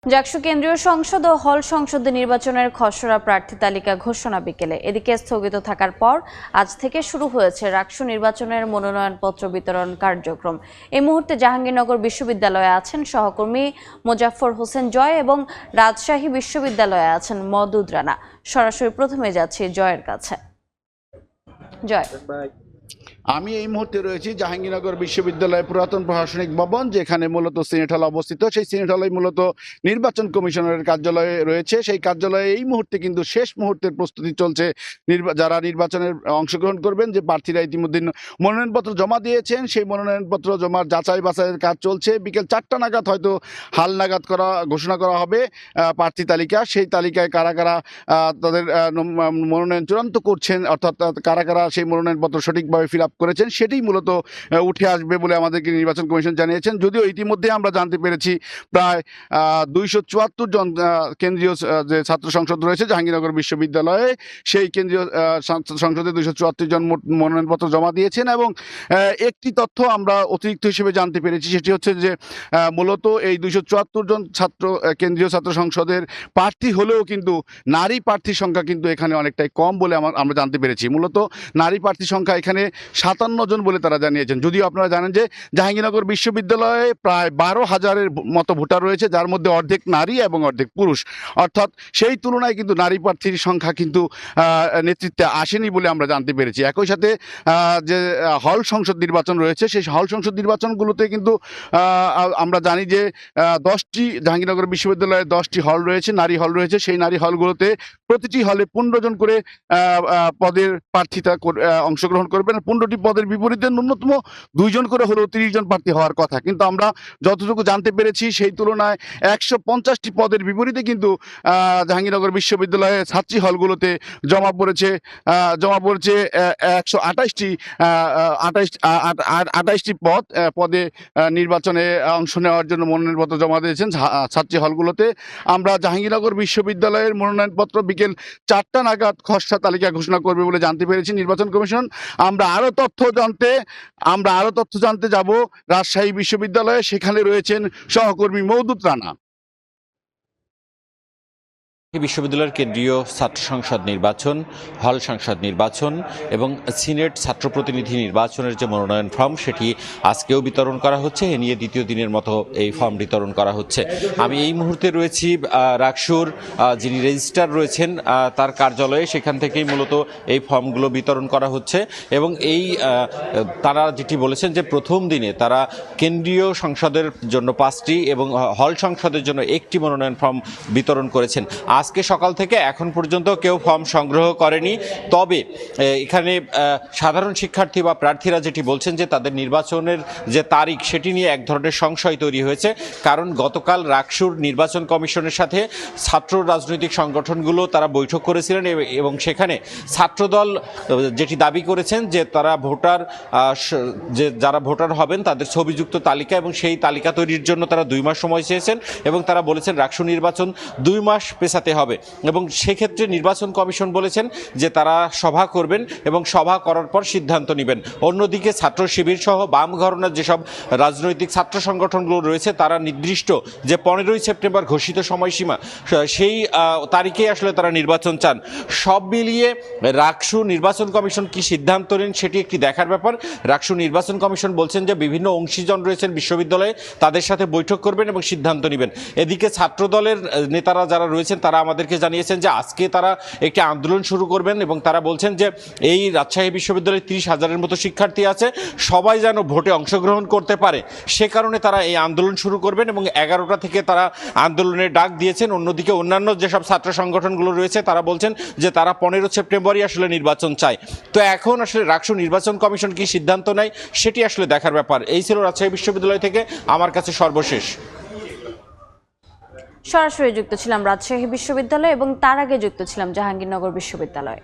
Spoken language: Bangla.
জাকসু কেন্দ্রীয় সংসদ ও হল সংসদে নির্বাচনের খসড়া প্রার্থী তালিকা ঘোষণা বিকেলে। এদিকে স্থগিত থাকার পর আজ থেকে শুরু হয়েছে রাকসু নির্বাচনের মনোনয়নপত্র বিতরণ কার্যক্রম। এই মুহূর্তে জাহাঙ্গীরনগর বিশ্ববিদ্যালয়ে আছেন সহকর্মী মোজাফফর হোসেন জয় এবং রাজশাহী বিশ্ববিদ্যালয়ে আছেন মওদুদ রানা। সরাসরি প্রথমে যাচ্ছি জয়ের কাছে। জয়, আমি এই মুহূর্তে রয়েছি জাহাঙ্গীরনগর বিশ্ববিদ্যালয়ের পুরাতন প্রশাসনিক ভবন, যেখানে মূলত সিনেট হল অবস্থিত। সেই সিনেট হলে মূলত নির্বাচন কমিশনারের কার্যালয়ে রয়েছে। সেই কার্যালয়ে এই মুহূর্তে কিন্তু শেষ মুহূর্তের প্রস্তুতি চলছে। যারা নির্বাচনের অংশগ্রহণ করবেন, যে প্রার্থীরা ইতিমধ্যে মনোনয়নপত্র জমা দিয়েছেন, সেই মনোনয়নপত্র জমার যাচাই বাছাইয়ের কাজ চলছে। বিকেল 4টা নাগাদ হয়তো হাল নাগাদ ঘোষণা করা হবে প্রার্থী তালিকা। সেই তালিকায় কারা কারা তাদের মনোনয়ন চূড়ান্ত করছেন, অর্থাৎ কারা কারা সেই মনোনয়নপত্র সঠিকভাবে ফিল আপ করেছেন, সেটাই মূলত উঠে আসবে বলে আমাদেরকে নির্বাচন কমিশন জানিয়েছেন। যদিও ইতিমধ্যে আমরা জানতে পেরেছি প্রায় 274 জন কেন্দ্রীয় যে ছাত্র সংসদ রয়েছে জাহাঙ্গীরনগর বিশ্ববিদ্যালয়ে, সেই কেন্দ্রীয় সংসদে 274 জন মনোনয়নপত্র জমা দিয়েছেন। এবং একটি তথ্য আমরা অতিরিক্ত হিসেবে জানতে পেরেছি, সেটি হচ্ছে যে মূলত এই 274 জন কেন্দ্রীয় ছাত্র সংসদের প্রার্থী হলেও কিন্তু নারী প্রার্থীর সংখ্যা কিন্তু এখানে অনেকটাই কম বলে আমরা জানতে পেরেছি। মূলত নারী প্রার্থীর সংখ্যা এখানে 57 জন বলে তারা জানিয়েছেন। যদিও আপনারা জানেন যে জাহাঙ্গীরনগর বিশ্ববিদ্যালয়ে প্রায় 12,000-এর মতো ভোটার রয়েছে, যার মধ্যে অর্ধেক নারী এবং অর্ধেক পুরুষ। অর্থাৎ সেই তুলনায় কিন্তু নারী প্রার্থীর সংখ্যা কিন্তু নেতৃত্বে আসেনি বলে আমরা জানতে পেরেছি। একই সাথে যে হল সংসদ নির্বাচন রয়েছে, সেই হল সংসদ নির্বাচনগুলোতে কিন্তু আমরা জানি যে 10টি জাহাঙ্গীরনগর বিশ্ববিদ্যালয়ে 10টি হল রয়েছে, নারী হল রয়েছে। সেই নারী হলগুলোতে প্রতিটি হলে 15 জন করে পদের প্রার্থীতা অংশগ্রহণ করবেন। 15টি পদের বিপরীতে ন্যূনতম 2 জন করে হলেও 30 জন প্রার্থী হওয়ার কথা। কিন্তু আমরা যতটুকু জানতে পেরেছি, সেই তুলনায় 150টি পদের বিপরীতে কিন্তু জাহাঙ্গীরনগর বিশ্ববিদ্যালয়ে ছাত্রী হলগুলোতে জমা পড়েছে 128টি পদে নির্বাচনে অংশ নেওয়ার জন্য মনোনয়নপত্র জমা দিয়েছেন ছাত্রী হলগুলোতে। আমরা জাহাঙ্গীরনগর বিশ্ববিদ্যালয়ের মনোনয়নপত্র বিকেল 4টা নাগাদ খসড়া তালিকা ঘোষণা করবে বলে জানতে পেরেছি নির্বাচন কমিশন। আমরা আরো তথ্য জানতে যাব রাজশাহী বিশ্ববিদ্যালয়ে। সেখানে রয়েছেন সহকর্মী মওদুদ রানা। বিশ্ববিদ্যালয়ের কেন্দ্রীয় ছাত্র সংসদ নির্বাচন, হল সংসদ নির্বাচন এবং সিনেট ছাত্র প্রতিনিধি নির্বাচনের যে মনোনয়ন ফর্ম, সেটি আজকেও বিতরণ করা হচ্ছে। এ নিয়ে দ্বিতীয় দিনের মতো এই ফর্ম বিতরণ করা হচ্ছে। আমি এই মুহূর্তে রয়েছি রাকসুর যিনি রেজিস্ট্রার রয়েছেন তার কার্যালয়ে। সেখান থেকেই মূলত এই ফর্মগুলো বিতরণ করা হচ্ছে। এবং তারা যেটি বলেছেন যে প্রথম দিনে তারা কেন্দ্রীয় সংসদের জন্য 5টি এবং হল সংসদের জন্য 1টি মনোনয়ন ফর্ম বিতরণ করেছেন। আজকে সকাল থেকে এখন পর্যন্ত কেউ ফর্ম সংগ্রহ করেনি। তবে এখানে সাধারণ শিক্ষার্থী বা প্রার্থীরা যেটি বলছেন যে তাদের নির্বাচনের যে তারিখ, সেটি নিয়ে এক ধরনের সংশয় তৈরি হয়েছে। কারণ গতকাল রাকসুর নির্বাচন কমিশনের সাথে ছাত্র রাজনৈতিক সংগঠনগুলো তারা বৈঠক করেছিলেন এবং সেখানে ছাত্রদল যেটি দাবি করেছেন যে তারা যারা ভোটার হবেন তাদের ছবিযুক্ত তালিকা এবং সেই তালিকা তৈরির জন্য তারা 2 মাস সময় চেয়েছেন। এবং তারা বলেছেন রাকসু নির্বাচন 2 মাস পেছাতে হবে। এবং সেক্ষেত্রে নির্বাচন কমিশন বলেছেন যে তারা সভা করবেন এবং সভা করার পর সিদ্ধান্ত নেবেন। অন্যদিকে ছাত্র শিবির সহ বাম ঘরানার যেসব রাজনৈতিক ছাত্র সংগঠনগুলো রয়েছে, তারা নির্দিষ্ট যে 15ই সেপ্টেম্বর ঘোষিত সময়সীমা, সেই তারিখেই আসলে তারা নির্বাচন চান। সব মিলিয়ে রাকসু নির্বাচন কমিশন কি সিদ্ধান্ত নেন সেটি একটি দেখার ব্যাপার। রাকসু নির্বাচন কমিশন বলছেন যে বিভিন্ন অংশীজন রয়েছেন বিশ্ববিদ্যালয়ে, তাদের সাথে বৈঠক করবেন এবং সিদ্ধান্ত নেবেন। এদিকে ছাত্রদলের নেতারা যারা রয়েছেন তারা আমাদেরকে জানিয়েছেন যে আজকে তারা একটি আন্দোলন শুরু করবেন এবং তারা বলছেন যে এই রাজশাহী বিশ্ববিদ্যালয়ে 30,000-এর মতো শিক্ষার্থী আছে, সবাই যেন ভোটে অংশগ্রহণ করতে পারে, সে কারণে তারা এই আন্দোলন শুরু করবেন এবং 11টা থেকে তারা আন্দোলনের ডাক দিয়েছেন। অন্যদিকে অন্যান্য যেসব ছাত্র সংগঠনগুলো রয়েছে তারা বলছেন যে তারা 15 সেপ্টেম্বরই আসলে নির্বাচন চায়। তো এখন আসলে রাকসু নির্বাচন কমিশন কি সিদ্ধান্ত নেয় সেটি আসলে দেখার ব্যাপার। এই ছিল রাজশাহী বিশ্ববিদ্যালয় থেকে আমার কাছে সর্বশেষ। সরাসরি যুক্ত ছিলাম রাজশাহী বিশ্ববিদ্যালয় এবং তার আগে যুক্ত ছিলাম জাহাঙ্গীরনগর বিশ্ববিদ্যালয়।